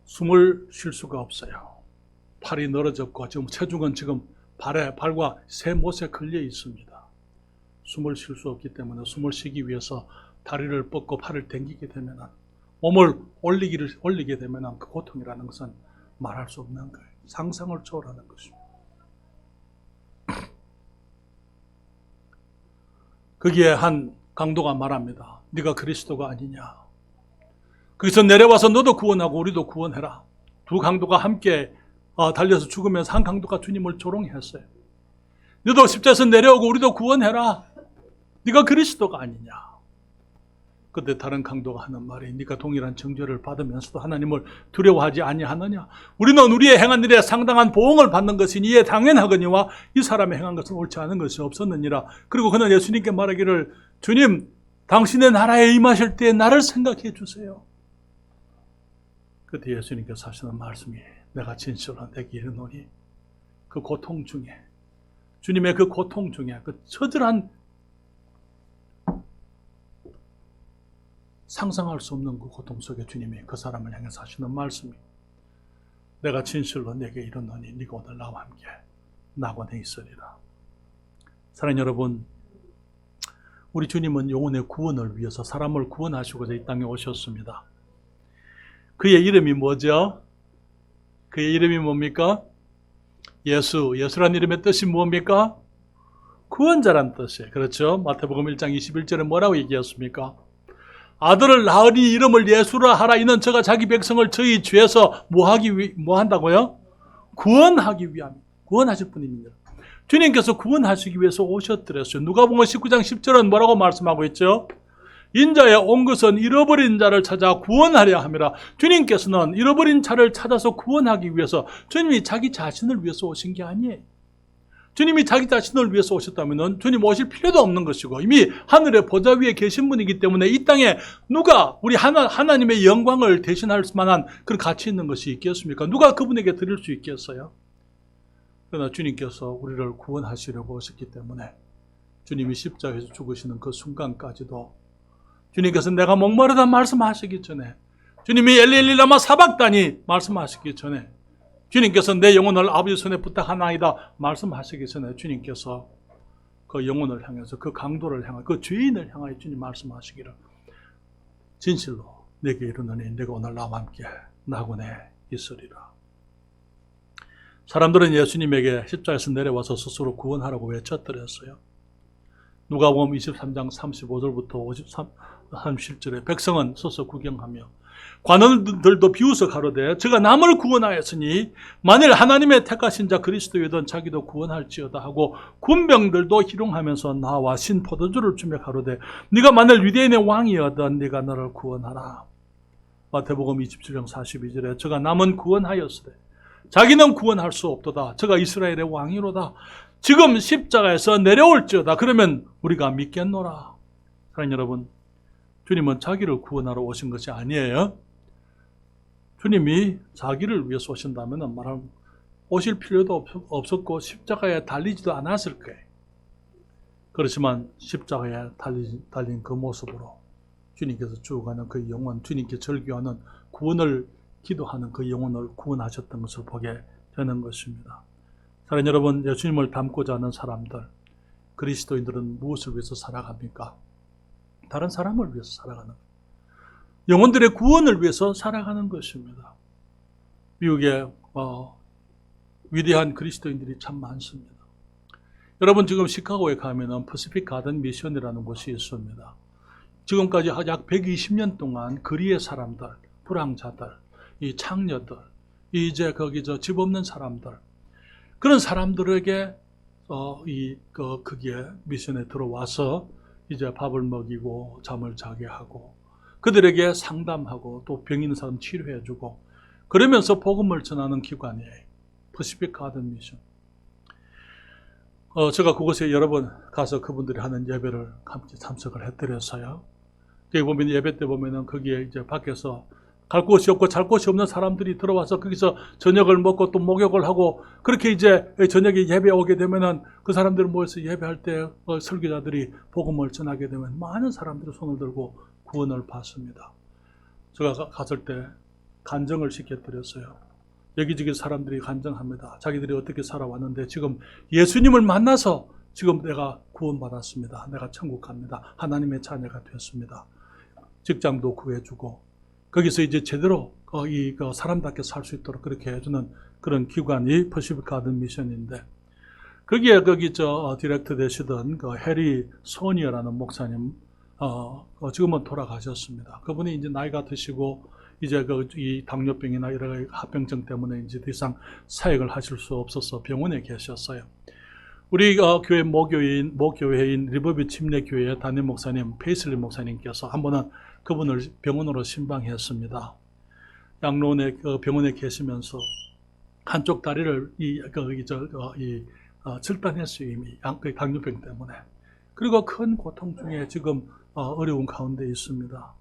숨을 쉴 수가 없어요. 팔이 늘어졌고 지금 체중은 지금 발과 새 못에 걸려 있습니다. 숨을 쉴 수 없기 때문에 숨을 쉬기 위해서 다리를 뻗고 팔을 당기게 되면, 몸을 올리게 되면 그 고통이라는 것은 말할 수 없는 거예요. 상상을 초월하는 것입니다. 거기에 한 강도가 말합니다. 네가 그리스도가 아니냐. 거기서 내려와서 너도 구원하고 우리도 구원해라. 두 강도가 함께 달려서 죽으면서 한 강도가 주님을 조롱했어요. 너도 십자에서 내려오고 우리도 구원해라. 네가 그리스도가 아니냐. 그때 다른 강도가 하는 말이, 네가 동일한 정죄를 받으면서도 하나님을 두려워하지 아니하느냐. 우리는 우리의 행한 일에 상당한 보응을 받는 것이니 이에 당연하거니와 이 사람의 행한 것은 옳지 않은 것이 없었느니라. 그리고 그는 예수님께 말하기를, 주님, 당신의 나라에 임하실 때 나를 생각해 주세요. 그때 예수님께서 하시는 말씀이, 내가 진실로 내게 이르노니, 그 고통 중에, 주님의 그 고통 중에, 그 처절한 상상할 수 없는 그 고통 속에 주님이 그 사람을 향해서 하시는 말씀이, 내가 진실로 내게 이르노니 네가 오늘 나와 함께 낙원에 있으리라. 사랑하는 여러분, 우리 주님은 영혼의 구원을 위해서 사람을 구원하시고자 이 땅에 오셨습니다. 그의 이름이 뭐죠? 그의 이름이 뭡니까? 예수란 이름의 뜻이 뭡니까? 구원자란 뜻이에요. 그렇죠? 마태복음 1장 21절에 뭐라고 얘기했습니까? 아들을 낳으니 이름을 예수라 하라. 이는 저가 자기 백성을 저희 죄에서 뭐 한다고요? 구원하기 위함. 구원하실 분입니다. 주님께서 구원하시기 위해서 오셨더랬어요. 누가복음 19장 10절은 뭐라고 말씀하고 있죠? 인자에 온 것은 잃어버린 자를 찾아 구원하려 함이라. 주님께서는 잃어버린 자를 찾아서 구원하기 위해서, 주님이 자기 자신을 위해서 오신 게 아니에요. 주님이 자기 자신을 위해서 오셨다면 주님 오실 필요도 없는 것이고, 이미 하늘의 보좌 위에 계신 분이기 때문에 이 땅에 누가 우리 하나님의 영광을 대신할 만한 그런 가치 있는 것이 있겠습니까? 누가 그분에게 드릴 수 있겠어요? 그러나 주님께서 우리를 구원하시려고 오셨기 때문에 주님이 십자가에서 죽으시는 그 순간까지도 주님께서 내가 목마르다 말씀하시기 전에, 주님이 엘리 라마 사박다니 말씀하시기 전에, 주님께서 내 영혼을 아버지 손에 부탁하나이다 말씀하시기 전에 주님께서 그 영혼을 향해서, 그 강도를 향하여, 그 죄인을 향하여 주님 말씀하시기를, 진실로 내게 이르노니 내가 오늘 나와 함께 낙원에 있으리라. 사람들은 예수님에게 십자가에서 내려와서 스스로 구원하라고 외쳤더랬어요. 누가복음 23장 35절부터 37절에 백성은 서서 구경하며 관원들도 비웃어 가로되 저가 남을 구원하였으니 만일 하나님의 택하신 자 그리스도이든 자기도 구원할지어다 하고, 군병들도 희롱하면서 나와 신포도주를 주며 가로되 네가 만일 유대인의 왕이어든 네가 너를 구원하라. 마태복음 27장 42절에 저가 남은 구원하였으되 자기는 구원할 수 없도다. 저가 이스라엘의 왕이로다. 지금 십자가에서 내려올지어다. 그러면 우리가 믿겠노라. 사랑하는 여러분, 주님은 자기를 구원하러 오신 것이 아니에요. 주님이 자기를 위해서 오신다면 말하면 오실 필요도 없었고 십자가에 달리지도 않았을 거예요. 그렇지만 십자가에 달린 그 모습으로 주님께서 죽어가는 그 영혼, 주님께 절규하는, 구원을 기도하는 그 영혼을 구원하셨던 것을 보게 되는 것입니다. 사랑하는 여러분, 예수님을 닮고자 하는 사람들, 그리스도인들은 무엇을 위해서 살아갑니까? 다른 사람을 위해서 살아가는 거예요. 영혼들의 구원을 위해서 살아가는 것입니다. 미국에 위대한 그리스도인들이 참 많습니다. 여러분, 지금 시카고에 가면은 퍼시픽 가든 미션이라는 곳이 있습니다. 지금까지 약 120년 동안 거리의 사람들, 불황자들, 이 창녀들, 이제 거기 집 없는 사람들, 그런 사람들에게 거기에 미션에 들어와서 이제 밥을 먹이고 잠을 자게 하고 그들에게 상담하고 또 병 있는 사람 치료해주고 그러면서 복음을 전하는 기관이에요. 퍼시픽 가든 미션. 제가 그곳에 여러 번 가서 그분들이 하는 예배를 함께 참석을 해드렸어요. 거기 보면 예배 때 보면은 거기에 이제 밖에서 갈 곳이 없고 잘 곳이 없는 사람들이 들어와서 거기서 저녁을 먹고 또 목욕을 하고 그렇게 이제 저녁에 예배 오게 되면은 그 사람들 모여서 예배할 때 설교자들이 복음을 전하게 되면 많은 사람들이 손을 들고 구원을 받습니다. 제가 갔을 때 간증을 시켜드렸어요. 여기저기 사람들이 간증합니다. 자기들이 어떻게 살아왔는데 지금 예수님을 만나서 지금 내가 구원받았습니다. 내가 천국 갑니다. 하나님의 자녀가 됐습니다. 직장도 구해주고 거기서 이제 제대로 사람답게 살 수 있도록 그렇게 해주는 그런 기관이 퍼시픽 가든 미션인데 거기에 디렉터 되시던 해리 소니어라는 목사님 지금은 돌아가셨습니다. 그분이 이제 나이가 드시고 이제 이 당뇨병이나 여러 가지 합병증 때문에 이제 더 이상 사역을 하실 수 없어서 병원에 계셨어요. 우리 교회 모교회인 리버비 침례교회 담임 목사님 페이슬리 목사님께서 한 번은 그분을 병원으로 신방했습니다. 양로원에 병원에 계시면서 한쪽 다리를 절단했어요. 이미 당뇨병 때문에. 그리고 큰 고통 중에 지금 어려운 가운데 있습니다.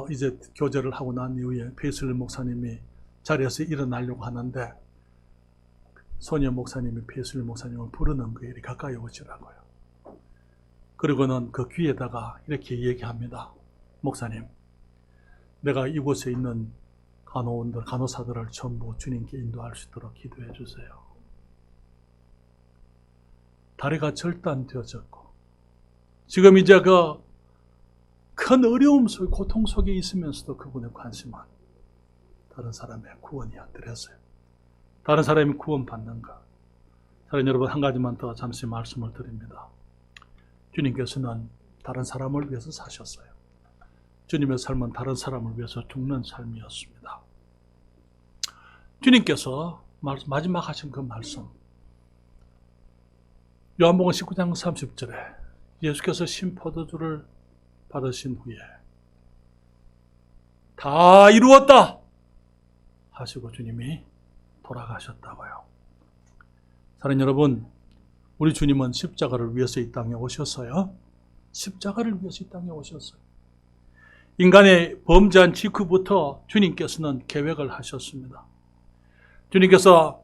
이제 교제를 하고 난 이후에 페이슬리 목사님이 자리에서 일어나려고 하는데 소녀 목사님이 페이슬리 목사님을 부르는 거예요. 이렇게 가까이 오시라고요. 그리고는 그 귀에다가 이렇게 얘기합니다. 목사님, 내가 이곳에 있는 간호원들, 간호사들을 전부 주님께 인도할 수 있도록 기도해 주세요. 다리가 절단되어졌고 지금 이제 큰 어려움 속, 고통 속에 있으면서도 그분의 관심은 다른 사람의 구원이 안 되었어요. 다른 사람이 구원받는가? 사랑하는 여러분, 한 가지만 더 잠시 말씀을 드립니다. 주님께서는 다른 사람을 위해서 사셨어요. 주님의 삶은 다른 사람을 위해서 죽는 삶이었습니다. 주님께서 마지막 하신 그 말씀, 요한복음 19장 30절에 예수께서 신포도주를 받으신 후에 다 이루었다 하시고 주님이 돌아가셨다고요. 사랑하는 여러분, 우리 주님은 십자가를 위해서 이 땅에 오셨어요. 십자가를 위해서 이 땅에 오셨어요. 인간의 범죄한 직후부터 주님께서는 계획을 하셨습니다. 주님께서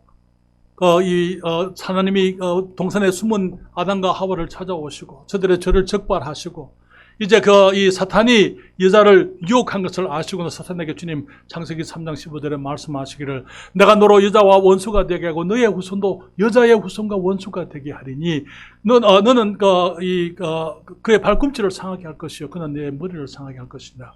하나님이 동산에 숨은 아담과 하와를 찾아오시고 저들의 죄를 적발하시고 이제 이 사탄이 여자를 유혹한 것을 아시고는 사탄에게 주님 창세기 3장 15절에 말씀하시기를 내가 너로 여자와 원수가 되게 하고 너의 후손도 여자의 후손과 원수가 되게 하리니 너는 그의 발꿈치를 상하게 할 것이요 그는 내 머리를 상하게 할 것이다.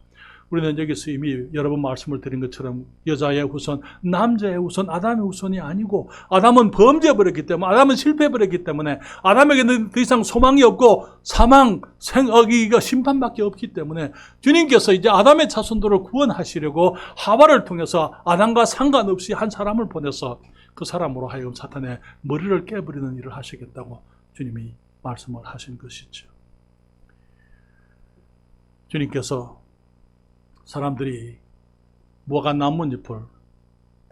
우리는 여기서 이미 여러 번 말씀을 드린 것처럼 여자의 후손, 남자의 후손, 아담의 후손이 아니고 아담은 범죄해버렸기 때문에 아담은 실패해버렸기 때문에 아담에게는 더 이상 소망이 없고 사망, 심판밖에 없기 때문에 주님께서 이제 아담의 자손들을 구원하시려고 하와를 통해서 아담과 상관없이 한 사람을 보내서 그 사람으로 하여금 사탄의 머리를 깨버리는 일을 하시겠다고 주님이 말씀을 하신 것이죠. 주님께서 사람들이 무화과 나뭇잎을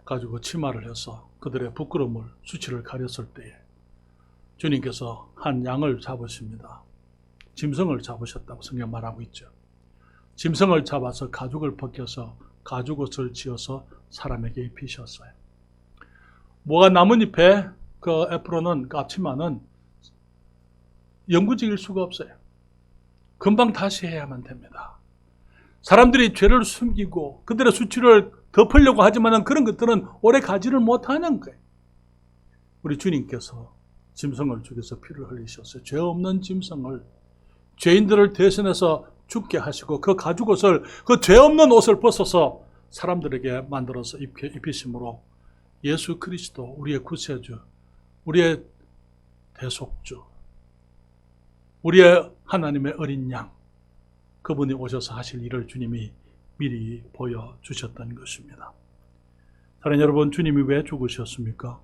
가지고 치마를 해서 그들의 부끄러움을 수치를 가렸을 때에 주님께서 한 양을 잡으십니다. 짐승을 잡으셨다고 성경 말하고 있죠. 짐승을 잡아서 가죽을 벗겨서 가죽옷을 지어서 사람에게 입히셨어요. 무화과 나뭇잎에 그 에프론은 앞치마는 영구적일 수가 없어요. 금방 다시 해야만 됩니다. 사람들이 죄를 숨기고 그들의 수치를 덮으려고 하지만 그런 것들은 오래 가지를 못하는 거예요. 우리 주님께서 짐승을 죽여서 피를 흘리셨어요. 죄 없는 짐승을 죄인들을 대신해서 죽게 하시고 그 가죽옷을 그 죄 없는 옷을 벗어서 사람들에게 만들어서 입히심으로 예수 그리스도 우리의 구세주, 우리의 대속주, 우리의 하나님의 어린 양 그분이 오셔서 하실 일을 주님이 미리 보여주셨던 것입니다. 사랑하는 여러분, 주님이 왜 죽으셨습니까?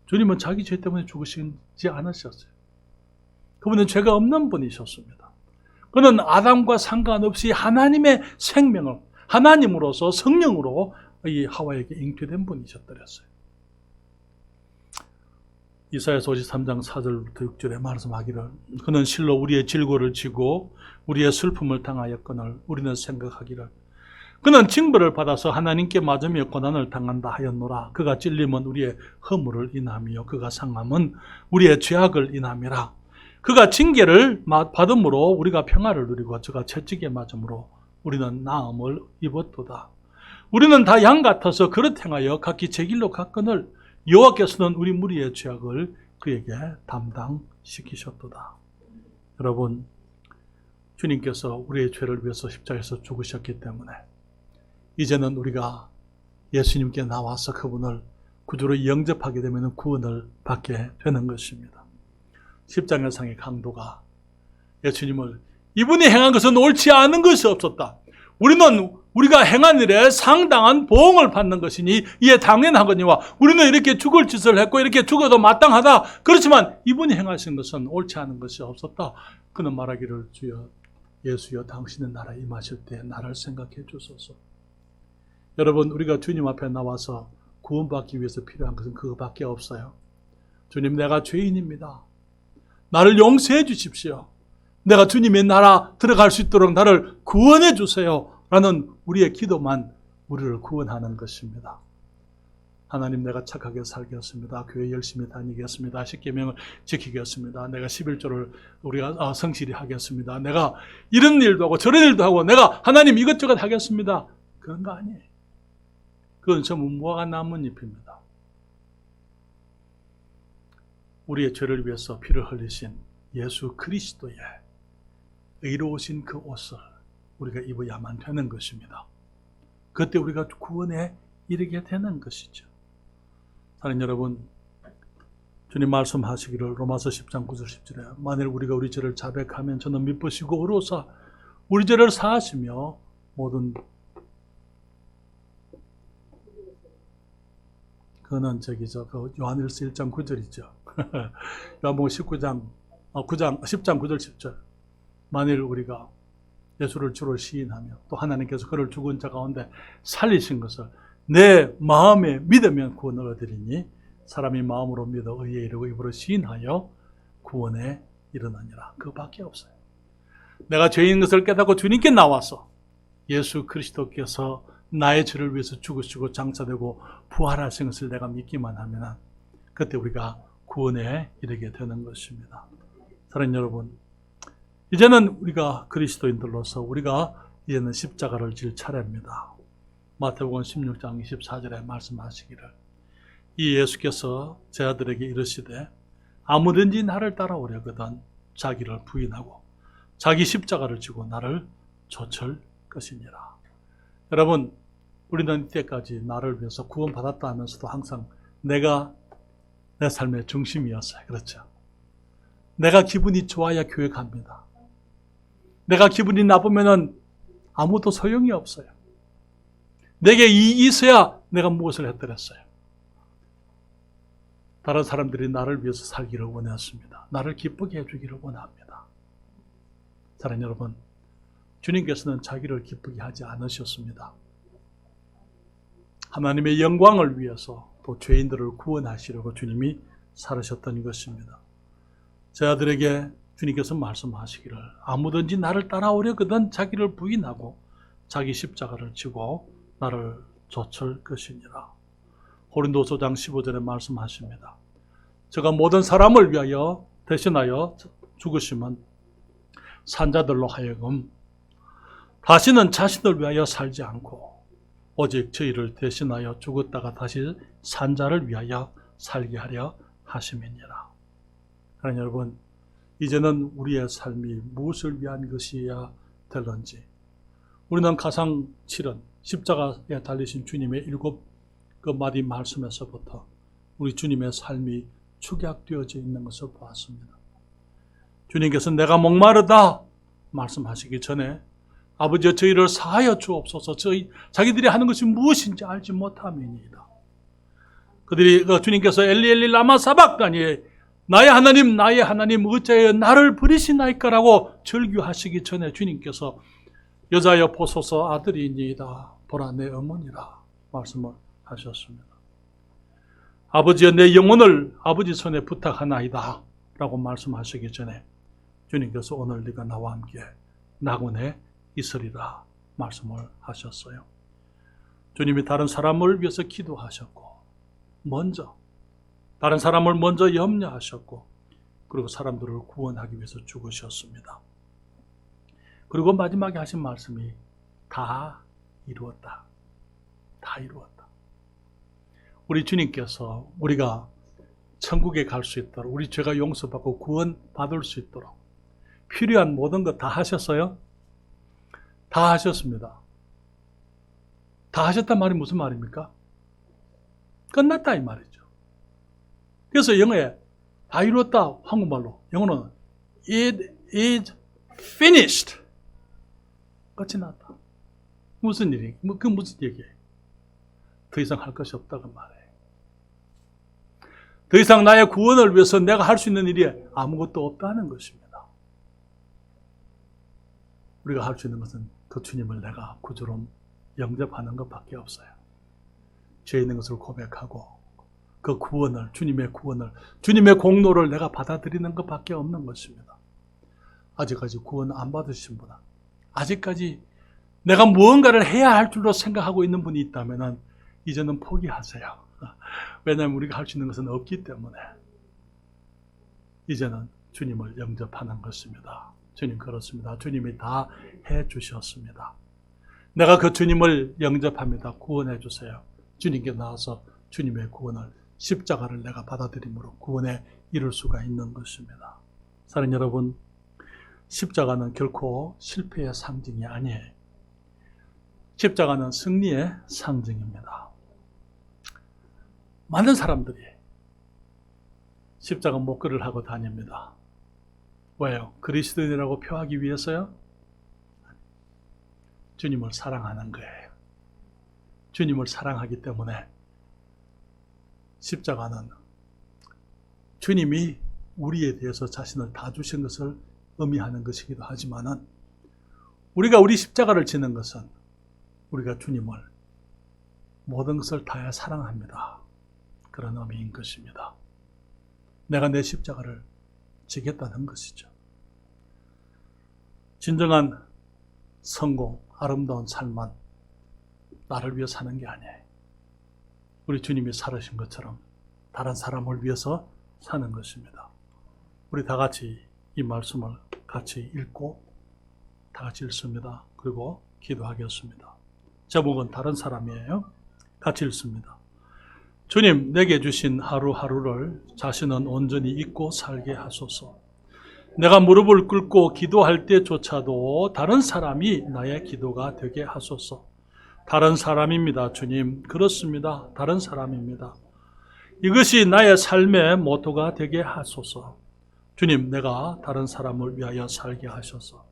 주님은 자기 죄 때문에 죽으시지 않으셨어요. 그분은 죄가 없는 분이셨습니다. 그는 아담과 상관없이 하나님의 생명을 하나님으로서 성령으로 이 하와에게 잉태된 분이셨더랬어요. 이사야서 53장 4절부터 6절에 말씀하기를 그는 실로 우리의 질고를 지고 우리의 슬픔을 당하였거늘 우리는 생각하기를 그는 징벌을 받아서 하나님께 맞으며 고난을 당한다 하였노라. 그가 찔림은 우리의 허물을 인함이요 그가 상함은 우리의 죄악을 인함이라. 그가 징계를 받음으로 우리가 평화를 누리고 저가 채찍에 맞음으로 우리는 나음을 입었도다. 우리는 다 양 같아서 그릇 행하여 각기 제 길로 갔거늘 여호와께서는 우리 무리의 죄악을 그에게 담당시키셨도다. 여러분, 주님께서 우리의 죄를 위해서 십자가에서 죽으셨기 때문에 이제는 우리가 예수님께 나와서 그분을 구주로 영접하게 되면 구원을 받게 되는 것입니다. 십자가상의 강도가 예수님을 이분이 행한 것은 옳지 않은 것이 없었다. 우리는 우리가 행한 일에 상당한 보응을 받는 것이니 이에 당연하거니와 우리는 이렇게 죽을 짓을 했고 이렇게 죽어도 마땅하다. 그렇지만 이분이 행하신 것은 옳지 않은 것이 없었다. 그는 말하기를 주여 예수여 당신의 나라에 임하실 때 나를 생각해 주소서. 여러분, 우리가 주님 앞에 나와서 구원받기 위해서 필요한 것은 그거밖에 없어요. 주님, 내가 죄인입니다. 나를 용서해 주십시오. 내가 주님의 나라 들어갈 수 있도록 나를 구원해 주세요. 라는 우리의 기도만 우리를 구원하는 것입니다. 하나님, 내가 착하게 살겠습니다. 교회 열심히 다니겠습니다. 십계명을 지키겠습니다. 내가 11조를 우리가 성실히 하겠습니다. 내가 이런 일도 하고 저런 일도 하고 내가 하나님 이것저것 하겠습니다. 그런 거 아니에요. 그건 전부 무화과 나뭇잎입니다. 우리의 죄를 위해서 피를 흘리신 예수 그리스도의 의로우신 그 옷을 우리가 입어야만 되는 것입니다. 그때 우리가 구원에 이르게 되는 것이죠. 사랑하는 여러분, 주님 말씀하시기를 로마서 10장 9절 10절에 만일 우리가 우리 죄를 자백하면 저는 미쁘시고 의로우사 우리 죄를 사하시며 모든 그거는 그 요한일서 1장 9절이죠. 요한복음 10장 9절 10절 만일 우리가 예수를 주로 시인하며 또 하나님께서 그를 죽은 자 가운데 살리신 것을 내 마음에 믿으면 구원을 얻으리니 사람이 마음으로 믿어 의에 이르고 입으로 시인하여 구원에 이르느니라. 그거밖에 없어요. 내가 죄인 것을 깨닫고 주님께 나와서 예수 그리스도께서 나의 죄를 위해서 죽으시고 장사되고 부활하신 것을 내가 믿기만 하면 그때 우리가 구원에 이르게 되는 것입니다. 사랑하는 여러분, 이제는 우리가 그리스도인들로서 우리가 이제는 십자가를 질 차례입니다. 마태복음 16장 24절에 말씀하시기를 이 예수께서 제 아들에게 이르시되 아무든지 나를 따라오려거든 자기를 부인하고 자기 십자가를 지고 나를 좇을 것이니라. 여러분, 우리는 이때까지 나를 위해서 구원받았다 하면서도 항상 내가 내 삶의 중심이었어요. 그렇죠? 내가 기분이 좋아야 교회 갑니다. 내가 기분이 나쁘면은 아무도 소용이 없어요. 내게 이익이 있어야 내가 무엇을 했더랬어요. 다른 사람들이 나를 위해서 살기를 원했습니다. 나를 기쁘게 해주기를 원합니다. 사랑하는 여러분, 주님께서는 자기를 기쁘게 하지 않으셨습니다. 하나님의 영광을 위해서 또 죄인들을 구원하시려고 주님이 살으셨던 것입니다. 제 아들에게 주님께서 말씀하시기를 아무든지 나를 따라오려거든 자기를 부인하고 자기 십자가를 지고 나를 좇을 것이니라. 고린도서 장 15절에 말씀하십니다. 저가 모든 사람을 위하여 대신하여 죽으심은 산자들로 하여금 다시는 자신을 위하여 살지 않고 오직 저희를 대신하여 죽었다가 다시 산자를 위하여 살게 하려 하심이니라. 그러나 여러분, 이제는 우리의 삶이 무엇을 위한 것이어야 될런지 우리는 가상 7은 십자가에 달리신 주님의 7 마디 말씀에서부터 우리 주님의 삶이 축약되어져 있는 것을 보았습니다. 주님께서 내가 목마르다 말씀하시기 전에 아버지여 저희를 사하여 주옵소서. 자기들이 하는 것이 무엇인지 알지 못함이니이다. 그들이 주님께서 엘리 엘리 라마 사박다니 나의 하나님 어찌하여 나를 버리시나이까라고 절규하시기 전에 주님께서 여자여 보소서 아들이니이다. 보라 내 어머니라 말씀을 하셨습니다. 아버지여 내 영혼을 아버지 손에 부탁하나이다 라고 말씀하시기 전에 주님께서 오늘 네가 나와 함께 낙원에 있으리라 말씀을 하셨어요. 주님이 다른 사람을 위해서 기도하셨고, 먼저 다른 사람을 먼저 염려하셨고, 그리고 사람들을 구원하기 위해서 죽으셨습니다. 그리고 마지막에 하신 말씀이 다 이루었다. 다 이루었다. 우리 주님께서 우리가 천국에 갈 수 있도록, 우리 죄가 용서받고 구원받을 수 있도록 필요한 모든 것 다 하셨어요? 다 하셨습니다. 다 하셨단 말이 무슨 말입니까? 끝났다 이 말이죠. 그래서 영어에 다 이루었다, 한국말로. 영어는 It is finished. 끝이 났다. 무슨 일이? 그 무슨 얘기예요? 더 이상 할 것이 없다고 말해요. 더 이상 나의 구원을 위해서 내가 할 수 있는 일이 아무것도 없다는 것입니다. 우리가 할 수 있는 것은 그 주님을 내가 구주로 영접하는 것밖에 없어요. 죄 있는 것을 고백하고 그 구원을, 주님의 구원을, 주님의 공로를 내가 받아들이는 것밖에 없는 것입니다. 아직까지 구원 안 받으신 분은, 아직까지 내가 무언가를 해야 할 줄로 생각하고 있는 분이 있다면 이제는 포기하세요. 왜냐하면 우리가 할 수 있는 것은 없기 때문에 이제는 주님을 영접하는 것입니다. 주님 그렇습니다. 주님이 다 해주셨습니다. 내가 그 주님을 영접합니다. 구원해 주세요. 주님께 나와서 주님의 구원을, 십자가를 내가 받아들임으로 구원에 이룰 수가 있는 것입니다. 사랑하는 여러분, 십자가는 결코 실패의 상징이 아니에요. 십자가는 승리의 상징입니다. 많은 사람들이 십자가 목걸이를 하고 다닙니다. 왜요? 그리스도인이라고 표하기 위해서요? 주님을 사랑하는 거예요. 주님을 사랑하기 때문에 십자가는 주님이 우리에 대해서 자신을 다 주신 것을 의미하는 것이기도 하지만은, 우리가 우리 십자가를 지는 것은 우리가 주님을 모든 것을 다해 사랑합니다. 그런 의미인 것입니다. 내가 내 십자가를 지겠다는 것이죠. 진정한 성공, 아름다운 삶은 나를 위해 사는 게 아니에요. 우리 주님이 살으신 것처럼 다른 사람을 위해서 사는 것입니다. 우리 다 같이 이 말씀을 같이 읽고 다 같이 읽습니다. 그리고 기도하겠습니다. 제목은 다른 사람이에요. 같이 읽습니다. 주님, 내게 주신 하루하루를 자신은 온전히 잊고 살게 하소서. 내가 무릎을 꿇고 기도할 때조차도 다른 사람이 나의 기도가 되게 하소서. 다른 사람입니다, 주님. 그렇습니다. 다른 사람입니다. 이것이 나의 삶의 모토가 되게 하소서. 주님, 내가 다른 사람을 위하여 살게 하소서.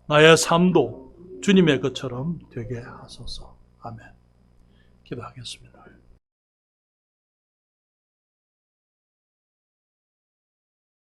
나의 삶도 주님의 것처럼 되게 하소서. 아멘. 기도하겠습니다.